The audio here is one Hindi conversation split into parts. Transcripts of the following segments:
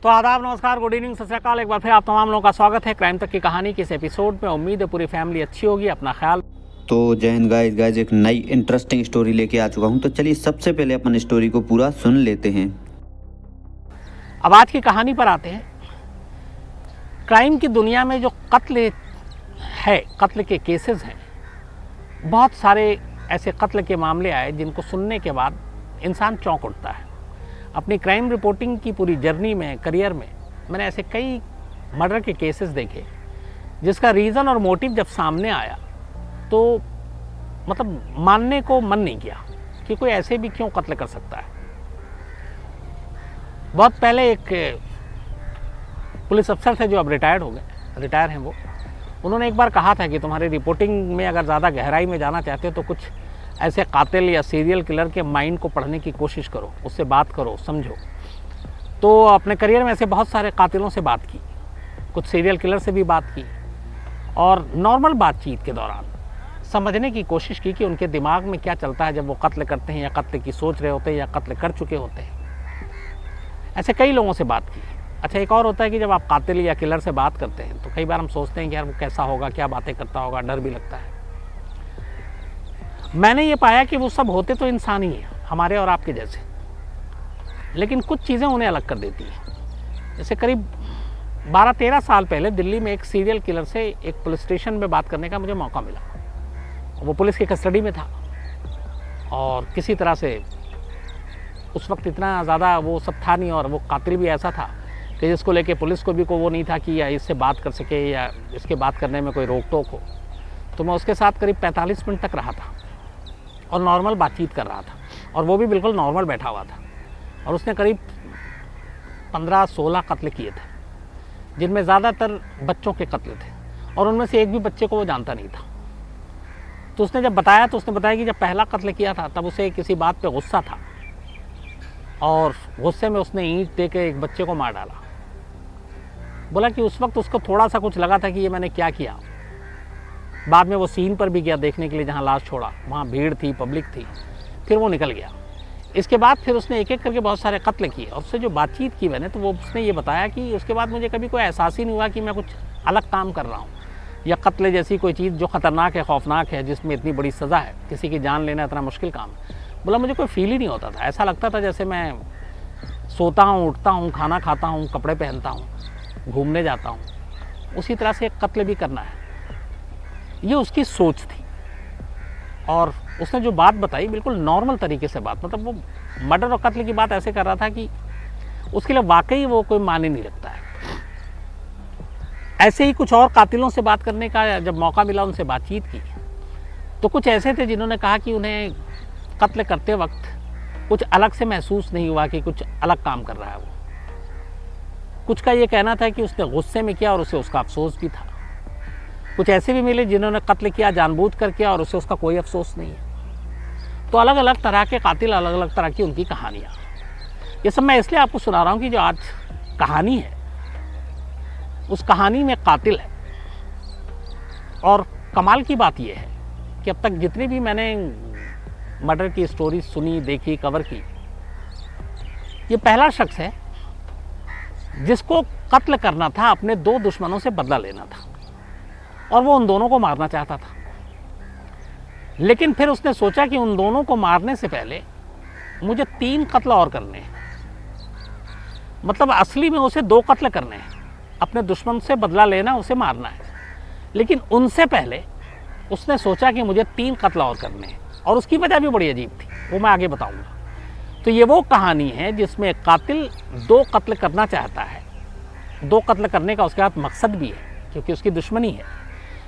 तो आदाब, नमस्कार, गुड इवनिंग, सत श्री अकाल। एक बार फिर आप तमाम लोगों का स्वागत है क्राइम तक की कहानी के इस एपिसोड में। उम्मीद है पूरी फैमिली अच्छी होगी। अपना ख्याल। तो जय हिंद गाइस, एक नई इंटरेस्टिंग स्टोरी लेके आ चुका हूँ। तो चलिए सबसे पहले अपन स्टोरी को पूरा सुन लेते हैं। अब आज की कहानी पर आते हैं। क्राइम की दुनिया में जो कत्ल के केसेस हैं, बहुत सारे ऐसे कत्ल के मामले आए जिनको सुनने के बाद इंसान चौंक उठता है। अपनी क्राइम रिपोर्टिंग की पूरी जर्नी में, करियर में, मैंने ऐसे कई मर्डर के केसेस देखे जिसका रीज़न और मोटिव जब सामने आया तो मतलब मानने को मन नहीं किया कि कोई ऐसे भी क्यों कत्ल कर सकता है। बहुत पहले एक पुलिस अफसर थे जो अब रिटायर हैं वो। उन्होंने एक बार कहा था कि तुम्हारी रिपोर्टिंग में अगर ज़्यादा गहराई में जाना चाहते हो तो कुछ ऐसे कातिल या सीरियल किलर के माइंड को पढ़ने की कोशिश करो, उससे बात करो, समझो। तो अपने करियर में ऐसे बहुत सारे कातिलों से बात की, कुछ सीरियल किलर से भी बात की, और नॉर्मल बातचीत के दौरान समझने की कोशिश की कि उनके दिमाग में क्या चलता है जब वो कत्ल करते हैं या कत्ल की सोच रहे होते हैं या कत्ल कर चुके होते हैं। ऐसे कई लोगों से बात की। अच्छा, एक और होता है कि जब आप कातिल या किलर से बात करते हैं तो कई बार हम सोचते हैं कि यार वो कैसा होगा, क्या बातें करता होगा, डर भी लगता है। मैंने ये पाया कि वो सब होते तो इंसान ही हैं, हमारे और आपके जैसे, लेकिन कुछ चीज़ें उन्हें अलग कर देती हैं। जैसे करीब 12-13 साल पहले दिल्ली में एक सीरियल किलर से एक पुलिस स्टेशन में बात करने का मुझे मौका मिला। वो पुलिस की कस्टडी में था और किसी तरह से उस वक्त इतना ज़्यादा वो सब था नहीं, और वो कातिल भी ऐसा था कि जिसको लेके पुलिस को भी को वो नहीं था कि या इससे बात कर सके या इसके बात करने में कोई रोक टोक हो। तो मैं उसके साथ करीब 45 मिनट तक रहा था और नॉर्मल बातचीत कर रहा था, और वो भी बिल्कुल नॉर्मल बैठा हुआ था। और उसने करीब 15-16 कत्ल किए थे, जिनमें ज़्यादातर बच्चों के कत्ल थे, और उनमें से एक भी बच्चे को वो जानता नहीं था। तो उसने जब बताया तो उसने बताया कि जब पहला कत्ल किया था तब उसे किसी बात पे गुस्सा था, और गुस्से में उसने ईंट दे के एक बच्चे को मार डाला। बोला कि उस वक्त उसको थोड़ा सा कुछ लगा था कि ये मैंने क्या किया। बाद में वो सीन पर भी गया देखने के लिए जहाँ लाश छोड़ा, वहाँ भीड़ थी, पब्लिक थी, फिर वो निकल गया। इसके बाद फिर उसने एक एक करके बहुत सारे कत्ल किए, और उससे जो बातचीत की मैंने, तो वो उसने ये बताया कि उसके बाद मुझे कभी कोई एहसास ही नहीं हुआ कि मैं कुछ अलग काम कर रहा हूँ, या कत्ल जैसी कोई चीज़ जो ख़तरनाक है, खौफनाक है, जिसमें इतनी बड़ी सज़ा है, किसी की जान लेना इतना मुश्किल काम है। बोला मुझे कोई फील ही नहीं होता था। ऐसा लगता था जैसे मैं सोता हूँ, उठता हूँ, खाना खाता हूँ, कपड़े पहनता हूँ, घूमने जाता हूँ, उसी तरह से कत्ल भी करना है। ये उसकी सोच थी, और उसने जो बात बताई बिल्कुल नॉर्मल तरीके से बात, मतलब वो मर्डर और कत्ल की बात ऐसे कर रहा था कि उसके लिए वाकई वो कोई माने नहीं रखता है। ऐसे ही कुछ और कातिलों से बात करने का जब मौका मिला, उनसे बातचीत की, तो कुछ ऐसे थे जिन्होंने कहा कि उन्हें कत्ल करते वक्त कुछ अलग से महसूस नहीं हुआ कि कुछ अलग काम कर रहा है वो। कुछ का ये कहना था कि उसने गुस्से में किया और उसे उसका अफसोस भी था। कुछ ऐसे भी मिले जिन्होंने कत्ल किया जानबूझ कर किया और उसे उसका कोई अफसोस नहीं है। तो अलग अलग तरह के कातिल, अलग अलग तरह की उनकी कहानियाँ। ये सब मैं इसलिए आपको सुना रहा हूँ कि जो आज कहानी है उस कहानी में कातिल है। और कमाल की बात यह है कि अब तक जितनी भी मैंने मर्डर की स्टोरी सुनी, देखी, कवर की, ये पहला शख्स है जिसको कत्ल करना था, अपने दो दुश्मनों से बदला लेना था, और वो उन दोनों को मारना चाहता था। लेकिन फिर उसने सोचा कि उन दोनों को मारने से पहले मुझे 3 कत्ल और करने हैं। मतलब असली में उसे 2 कत्ल करने हैं, अपने दुश्मन से बदला लेना, उसे मारना है, लेकिन उनसे पहले उसने सोचा कि मुझे 3 कत्ल और करने हैं, और उसकी वजह भी बड़ी अजीब थी, वो मैं आगे बताऊंगा। तो ये वो कहानी है जिसमें कातिल 2 कत्ल करना चाहता है। 2 कत्ल करने का उसके पास मकसद भी है क्योंकि उसकी दुश्मनी है,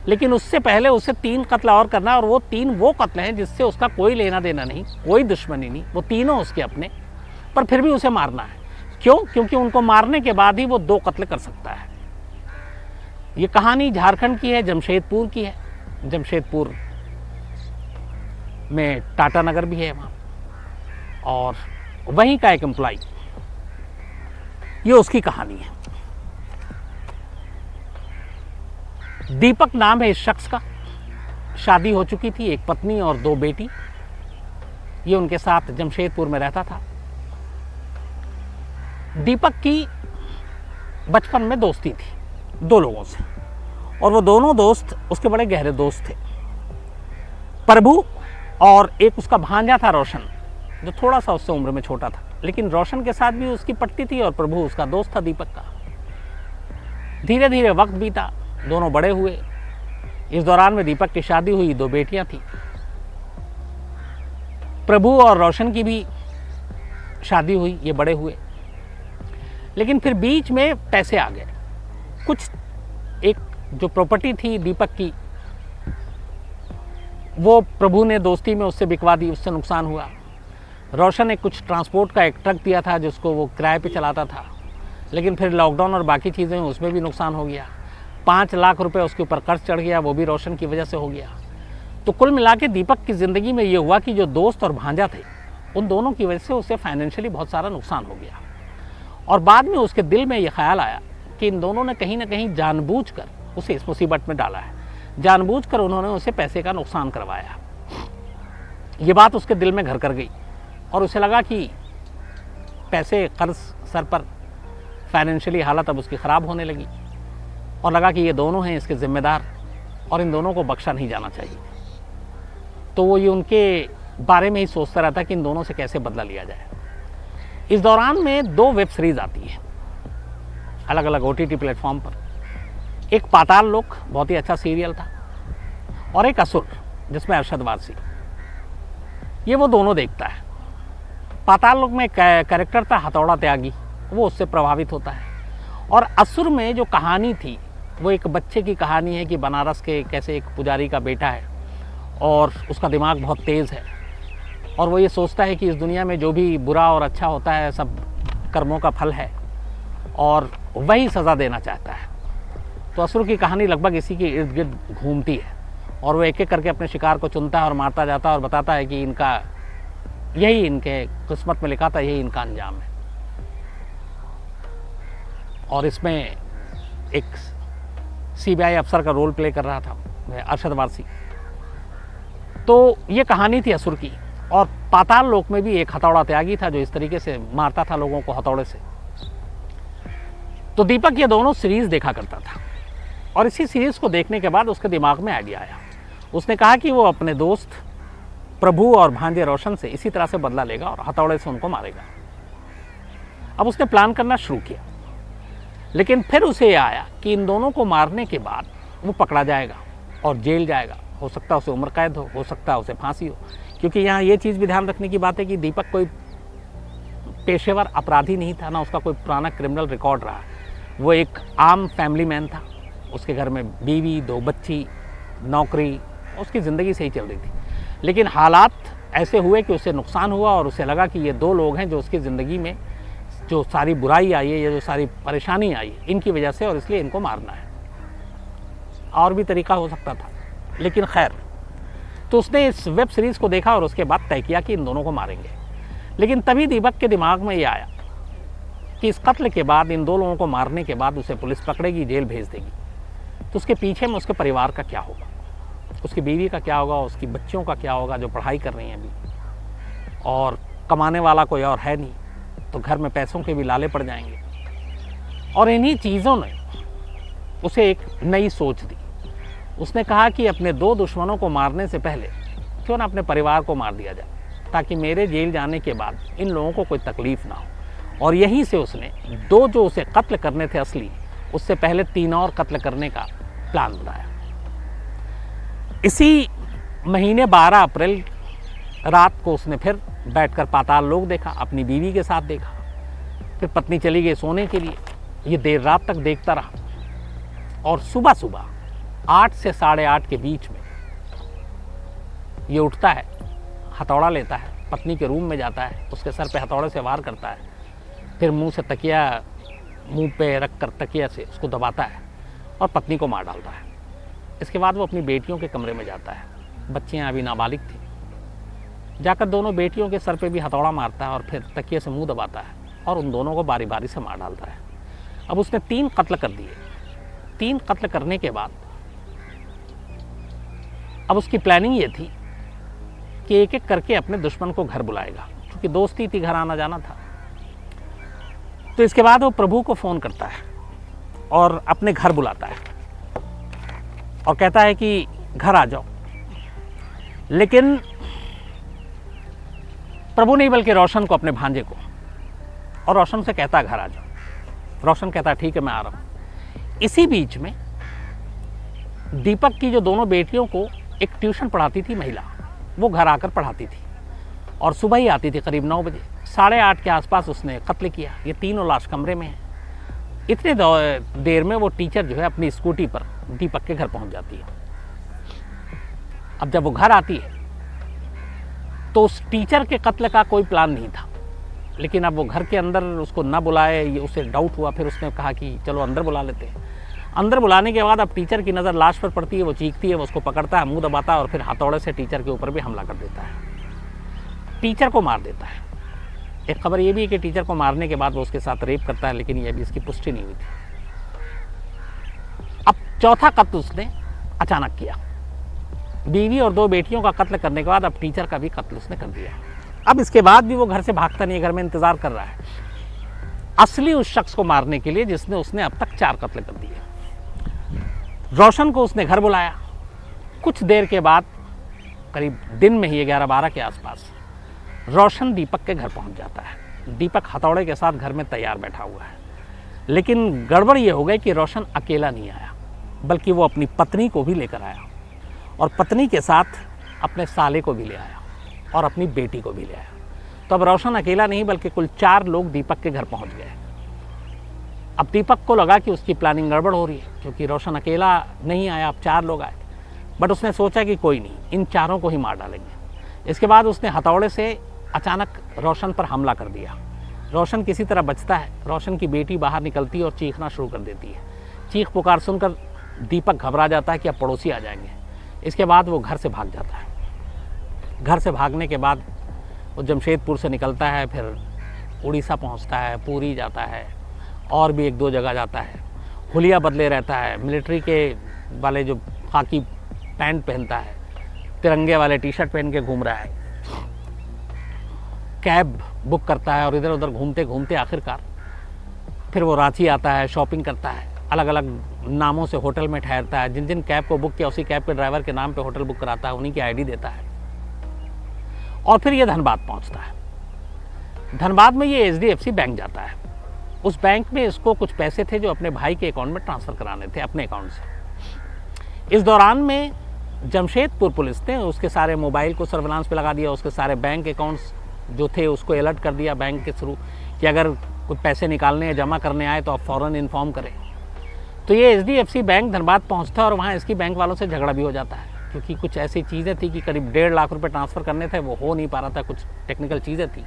लेकिन उससे पहले उसे 3 कत्ल और करना, और वो 3 वो कत्ल हैं जिससे उसका कोई लेना देना नहीं, कोई दुश्मनी नहीं, वो तीनों उसके अपने, पर फिर भी उसे मारना है। क्यों? क्योंकि उनको मारने के बाद ही वो 2 कत्ल कर सकता है। ये कहानी झारखंड की है, जमशेदपुर की है। जमशेदपुर में टाटा नगर भी है वहाँ, और वहीं का एक एम्प्लॉय, ये उसकी कहानी है। दीपक नाम है इस शख्स का। शादी हो चुकी थी, एक पत्नी और 2 बेटी। ये उनके साथ जमशेदपुर में रहता था। दीपक की बचपन में दोस्ती थी 2 लोगों से, और वो दोनों दोस्त उसके बड़े गहरे दोस्त थे, प्रभु और एक उसका भांजा था रोशन, जो थोड़ा सा उससे उम्र में छोटा था, लेकिन रोशन के साथ भी उसकी पटती थी और प्रभु उसका दोस्त था दीपक का। धीरे धीरे वक्त बीता, दोनों बड़े हुए। इस दौरान में दीपक की शादी हुई, 2 बेटियां थी। प्रभु और रोशन की भी शादी हुई, ये बड़े हुए। लेकिन फिर बीच में पैसे आ गए। कुछ एक जो प्रॉपर्टी थी दीपक की, वो प्रभु ने दोस्ती में उससे बिकवा दी, उससे नुकसान हुआ। रोशन ने कुछ ट्रांसपोर्ट का एक ट्रक दिया था जिसको वो किराए पे चलाता था, लेकिन फिर लॉकडाउन और बाकी चीज़ें, उसमें भी नुकसान हो गया। 5 लाख रुपए उसके ऊपर कर्ज चढ़ गया, वो भी रोशन की वजह से हो गया। तो कुल मिला के दीपक की ज़िंदगी में ये हुआ कि जो दोस्त और भांजा थे, उन दोनों की वजह से उसे फाइनेंशियली बहुत सारा नुकसान हो गया। और बाद में उसके दिल में ये ख्याल आया कि इन दोनों ने कहीं ना कहीं जानबूझकर उसे इस मुसीबत में डाला है, जानबूझकर उन्होंने उसे पैसे का नुकसान करवाया। ये बात उसके दिल में घर कर गई और उसे लगा कि पैसे, कर्ज सर पर, फाइनेंशियली हालत अब उसकी ख़राब होने लगी, और लगा कि ये दोनों हैं इसके ज़िम्मेदार और इन दोनों को बख्शा नहीं जाना चाहिए। तो वो ये उनके बारे में ही सोचता रहता कि इन दोनों से कैसे बदला लिया जाए। इस दौरान में 2 वेब सीरीज़ आती हैं अलग अलग OTT प्लेटफॉर्म पर। एक पाताल लोक, बहुत ही अच्छा सीरियल था, और एक असुर, जिसमें अरशद वारसी। ये वो दोनों देखता है। पाताल लोक में कैरेक्टर था हथौड़ा त्यागी, वो उससे प्रभावित होता है। और असुर में जो कहानी थी, वो एक बच्चे की कहानी है कि बनारस के कैसे एक पुजारी का बेटा है और उसका दिमाग बहुत तेज़ है, और वो ये सोचता है कि इस दुनिया में जो भी बुरा और अच्छा होता है सब कर्मों का फल है, और वही सज़ा देना चाहता है। तो असुर की कहानी लगभग इसी के इर्द गिर्द घूमती है, और वो एक एक करके अपने शिकार को चुनता है और मारता जाता है और बताता है कि इनका यही, इनके किस्मत में लिखा था, यही इनका अंजाम है। और इसमें एक CBI अफसर का रोल प्ले कर रहा था अरशद वारसी। तो ये कहानी थी असुर की। और पाताल लोक में भी एक हथौड़ा त्यागी था जो इस तरीके से मारता था लोगों को हथौड़े से। तो दीपक ये दोनों सीरीज देखा करता था, और इसी सीरीज को देखने के बाद उसके दिमाग में आइडिया आया। उसने कहा कि वो अपने दोस्त प्रभु और भांजे रोशन से इसी तरह से बदला लेगा और हथौड़े से उनको मारेगा। अब उसने प्लान करना शुरू किया, लेकिन फिर उसे यह आया कि इन दोनों को मारने के बाद वो पकड़ा जाएगा और जेल जाएगा। हो सकता है उसे उम्र कैद हो सकता है उसे फांसी हो, क्योंकि यहाँ ये चीज़ भी ध्यान रखने की बात है कि दीपक कोई पेशेवर अपराधी नहीं था, ना उसका कोई पुराना क्रिमिनल रिकॉर्ड रहा। वो एक आम फैमिली मैन था, उसके घर में बीवी, 2 बच्ची, नौकरी, उसकी ज़िंदगी सही चल रही थी। लेकिन हालात ऐसे हुए कि उसे नुकसान हुआ, और उसे लगा कि ये 2 लोग हैं जो उसकी ज़िंदगी में जो सारी बुराई आई है, या जो सारी परेशानी आई है, इनकी वजह से, और इसलिए इनको मारना है। और भी तरीका हो सकता था, लेकिन खैर। तो उसने इस वेब सीरीज़ को देखा और उसके बाद तय किया कि इन दोनों को मारेंगे। लेकिन तभी दीपक के दिमाग में ये आया कि इस कत्ल के बाद, इन 2 लोगों को मारने के बाद उसे पुलिस पकड़ेगी, जेल भेज देगी। तो उसके पीछे में उसके परिवार का क्या होगा, उसकी बीवी का क्या होगा, उसकी बच्चियों का क्या होगा जो पढ़ाई कर रही हैं अभी, और कमाने वाला कोई और है नहीं, तो घर में पैसों के भी लाले पड़ जाएंगे। और इन्हीं चीज़ों ने उसे एक नई सोच दी। उसने कहा कि अपने 2 दुश्मनों को मारने से पहले क्यों ना अपने परिवार को मार दिया जाए, ताकि मेरे जेल जाने के बाद इन लोगों को कोई तकलीफ ना हो। और यहीं से उसने 2 जो उसे कत्ल करने थे असली, उससे पहले 3 और कत्ल करने का प्लान बनाया। इसी महीने 12 अप्रैल रात को उसने फिर बैठकर पाताल लोक देखा, अपनी बीवी के साथ देखा। फिर पत्नी चली गई सोने के लिए, ये देर रात तक देखता रहा। और सुबह सुबह 8 से 8:30 के बीच में ये उठता है, हथौड़ा लेता है, पत्नी के रूम में जाता है, उसके सर पे हथौड़े से वार करता है, फिर मुंह से तकिया मुंह पे रख कर तकिया से उसको दबाता है और पत्नी को मार डालता है। इसके बाद वो अपनी बेटियों के कमरे में जाता है। बच्चियां अभी नाबालिग थी। जाकर दोनों बेटियों के सर पे भी हथौड़ा मारता है और फिर तकिए से मुंह दबाता है और उन दोनों को बारी बारी से मार डालता है। अब उसने 3 कत्ल कर दिए। 3 कत्ल करने के बाद अब उसकी प्लानिंग ये थी कि एक एक करके अपने दुश्मन को घर बुलाएगा, क्योंकि दोस्ती थी, घर आना जाना था। तो इसके बाद वो प्रभु को फ़ोन करता है और अपने घर बुलाता है और कहता है कि घर आ जाओ। लेकिन प्रभु नहीं बल्कि रोशन को, अपने भांजे को, और रोशन से कहता है घर आ जाओ। रोशन कहता है ठीक है मैं आ रहा हूँ। इसी बीच में दीपक की जो दोनों बेटियों को एक ट्यूशन पढ़ाती थी महिला, वो घर आकर पढ़ाती थी और सुबह ही आती थी करीब 9 बजे। 8:30 के आसपास उसने कत्ल किया। ये तीनों लाश कमरे में है। इतने देर में वो टीचर जो है अपनी स्कूटी पर दीपक के घर पहुंच जाती है। अब जब वो घर आती है तो उस टीचर के कत्ल का कोई प्लान नहीं था, लेकिन अब वो घर के अंदर उसको ना बुलाए, ये उसे डाउट हुआ। फिर उसने कहा कि चलो अंदर बुला लेते हैं। अंदर बुलाने के बाद अब टीचर की नज़र लाश पर पड़ती है। वो चीखती है, वो उसको पकड़ता है, मुंह दबाता है और फिर हथौड़े से टीचर के ऊपर भी हमला कर देता है, टीचर को मार देता है। एक खबर ये भी है कि टीचर को मारने के बाद वो उसके साथ रेप करता है, लेकिन ये अभी इसकी पुष्टि नहीं हुई थी। अब चौथा कत्ल उसने अचानक किया। बीवी और 2 बेटियों का कत्ल करने के बाद अब टीचर का भी कत्ल उसने कर दिया। अब इसके बाद भी वो घर से भागता नहीं है, घर में इंतजार कर रहा है असली उस शख्स को मारने के लिए जिसने उसने अब तक 4 कत्ल कर दिए। रोशन को उसने घर बुलाया। कुछ देर के बाद, करीब दिन में ही 11-12 के आसपास, रोशन दीपक के घर पहुंच जाता है। दीपक हथौड़े के साथ घर में तैयार बैठा हुआ है। लेकिन गड़बड़ ये हो गई कि रोशन अकेला नहीं आया, बल्कि वो अपनी पत्नी को भी लेकर आया और पत्नी के साथ अपने साले को भी ले आया और अपनी बेटी को भी ले आया। तो अब रोशन अकेला नहीं बल्कि कुल 4 लोग दीपक के घर पहुंच गए। अब दीपक को लगा कि उसकी प्लानिंग गड़बड़ हो रही है, क्योंकि रोशन अकेला नहीं आया, अब 4 लोग आए। बट उसने सोचा कि कोई नहीं, इन 4 को ही मार डालेंगे। इसके बाद उसने हथौड़े से अचानक रोशन पर हमला कर दिया। रोशन किसी तरह बचता है। रोशन की बेटी बाहर निकलती है और चीखना शुरू कर देती है। चीख पुकार सुनकर दीपक घबरा जाता है कि अब पड़ोसी आ जाएंगे। इसके बाद वो घर से भाग जाता है। घर से भागने के बाद वो जमशेदपुर से निकलता है, फिर उड़ीसा पहुंचता है, पुरी जाता है और भी 1-2 जगह जाता है। हुलिया बदले रहता है, मिलिट्री के वाले जो खाकी पैंट पहनता है, तिरंगे वाले टी-शर्ट पहन के घूम रहा है, कैब बुक करता है और इधर उधर घूमते घूमते आखिरकार फिर वो रांची आता है, शॉपिंग करता है, अलग अलग नामों से होटल में ठहरता है। जिन जिन कैब को बुक किया उसी कैब के ड्राइवर के नाम पे होटल बुक कराता है, उन्हीं की आईडी देता है और फिर ये धनबाद पहुंचता है। धनबाद में ये HDFC बैंक जाता है। उस बैंक में इसको कुछ पैसे थे जो अपने भाई के अकाउंट में ट्रांसफ़र कराने थे, अपने अकाउंट से। इस दौरान में जमशेदपुर पुलिस ने उसके सारे मोबाइल को सर्विलांस पे लगा दिया, उसके सारे बैंक अकाउंट्स जो थे उसको अलर्ट कर दिया बैंक के थ्रू कि अगर कोई पैसे निकालने या जमा करने आए तो आप फ़ौरन इन्फॉर्म करें। तो ये HDFC बैंक धनबाद पहुंचता है और वहाँ इसकी बैंक वालों से झगड़ा भी हो जाता है, क्योंकि कुछ ऐसी चीज़ें थी कि करीब 1.5 लाख रुपए ट्रांसफ़र करने थे, वो हो नहीं पा रहा था, कुछ टेक्निकल चीज़ें थी,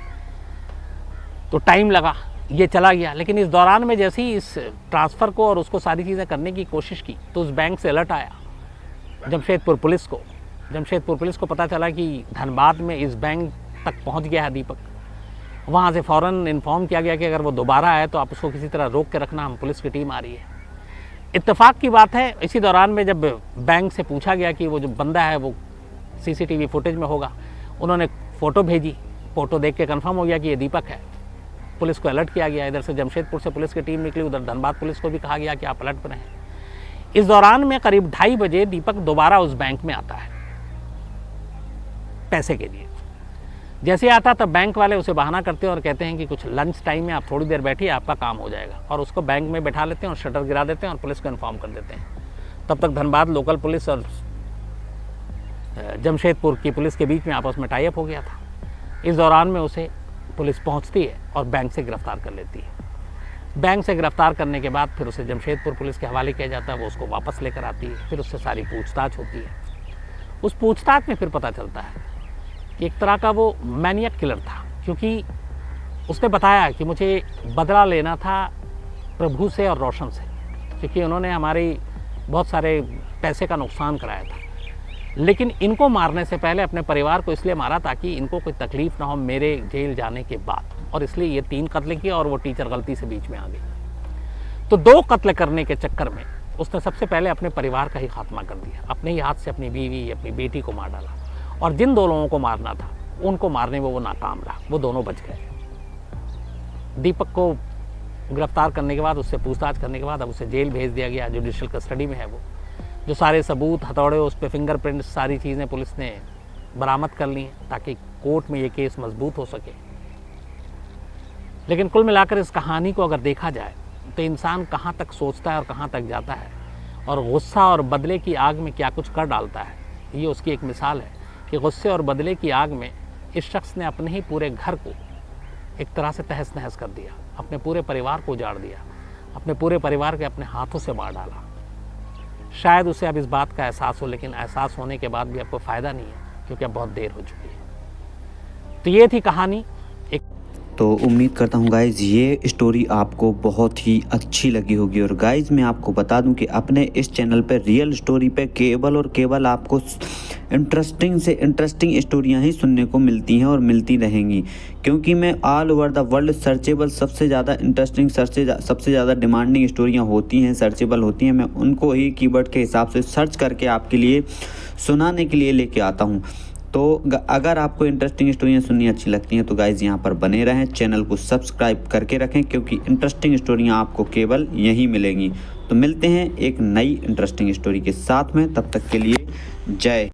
तो टाइम लगा, ये चला गया। लेकिन इस दौरान में जैसे ही इस ट्रांसफ़र को और उसको सारी चीज़ें करने की कोशिश की तो उस बैंक से अलर्ट आया जमशेदपुर पुलिस को। जमशेदपुर पुलिस को पता चला कि धनबाद में इस बैंक तक पहुंच गया है दीपक। वहाँ से फ़ौरन इन्फॉर्म किया गया कि अगर वो दोबारा आए तो आप उसको किसी तरह रोक के रखना, हम पुलिस की टीम आ रही है। इत्तेफाक की बात है, इसी दौरान में जब बैंक से पूछा गया कि वो जो बंदा है वो CCTV फुटेज में होगा, उन्होंने फ़ोटो भेजी। फ़ोटो देख के कन्फर्म हो गया कि ये दीपक है। पुलिस को अलर्ट किया गया। इधर से जमशेदपुर से पुलिस की टीम निकली, उधर धनबाद पुलिस को भी कहा गया कि आप अलर्ट पर रहें। इस दौरान में करीब 2:30 बजे दीपक दोबारा उस बैंक में आता है पैसे के लिए। जैसे आता तब बैंक वाले उसे बहाना करते हैं और कहते हैं कि कुछ लंच टाइम में आप थोड़ी देर बैठिए, आपका काम हो जाएगा, और उसको बैंक में बैठा लेते हैं और शटर गिरा देते हैं और पुलिस को इन्फॉर्म कर देते हैं। तब तक धनबाद लोकल पुलिस और जमशेदपुर की पुलिस के बीच में आपस में टाई अप हो गया था। इस दौरान में उसे पुलिस पहुंचती है और बैंक से गिरफ्तार कर लेती है। बैंक से गिरफ्तार करने के बाद फिर उसे जमशेदपुर पुलिस के हवाले किया जाता है। वो उसको वापस लेकर आती है, फिर उससे सारी पूछताछ होती है। उस पूछताछ में फिर पता चलता है कि एक तरह का वो मैनियक किलर था, क्योंकि उसने बताया कि मुझे बदला लेना था प्रभु से और रोशन से, क्योंकि उन्होंने हमारी बहुत सारे पैसे का नुकसान कराया था। लेकिन इनको मारने से पहले अपने परिवार को इसलिए मारा ताकि इनको कोई तकलीफ ना हो मेरे जेल जाने के बाद, और इसलिए ये 3 कत्ल किए और वो टीचर गलती से बीच में आ गई। तो 2 कत्ल करने के चक्कर में उसने सबसे पहले अपने परिवार का ही खात्मा कर दिया। अपने ही हाथ से अपनी बीवी, अपनी बेटी को मार डाला, और जिन 2 लोगों को मारना था उनको मारने में वो नाकाम रहा। वो दोनों बच गए। दीपक को गिरफ्तार करने के बाद उससे पूछताछ करने के बाद अब उसे जेल भेज दिया गया, जुडिशियल कस्टडी में है वो। जो सारे सबूत, हथौड़े, उस पर फिंगरप्रिंट, सारी चीज़ें पुलिस ने बरामद कर ली हैं ताकि कोर्ट में ये केस मजबूत हो सके। लेकिन कुल मिलाकर इस कहानी को अगर देखा जाए तो इंसान कहाँ तक सोचता है और कहाँ तक जाता है, और गुस्सा और बदले की आग में क्या कुछ कर डालता है, ये उसकी एक मिसाल है कि गुस्से और बदले की आग में इस शख्स ने अपने ही पूरे घर को एक तरह से तहस नहस कर दिया, अपने पूरे परिवार को उजाड़ दिया, अपने पूरे परिवार के अपने हाथों से मार डाला। शायद उसे अब इस बात का एहसास हो, लेकिन एहसास होने के बाद भी अब कोई फ़ायदा नहीं है क्योंकि अब बहुत देर हो चुकी है। तो ये थी कहानी। तो उम्मीद करता हूँ गाइज़ ये स्टोरी आपको बहुत ही अच्छी लगी होगी। और गाइज़ मैं आपको बता दूं कि अपने इस चैनल पे रियल स्टोरी पे केवल और केवल आपको इंटरेस्टिंग से इंटरेस्टिंग स्टोरियाँ ही सुनने को मिलती हैं और मिलती रहेंगी, क्योंकि मैं all over the world searchable सबसे ज़्यादा इंटरेस्टिंग, सबसे ज़्यादा डिमांडिंग स्टोरियाँ होती हैं, सर्चेबल होती हैं, मैं उनको ही कीवर्ड के हिसाब से सर्च करके आपके लिए सुनाने के लिए लेके आता हूँ। तो अगर आपको इंटरेस्टिंग स्टोरियाँ सुननी अच्छी लगती हैं तो गाइज़ यहाँ पर बने रहें, चैनल को सब्सक्राइब करके रखें, क्योंकि इंटरेस्टिंग स्टोरियाँ आपको केवल यहीं मिलेंगी। तो मिलते हैं एक नई इंटरेस्टिंग स्टोरी के साथ में, तब तक के लिए जय।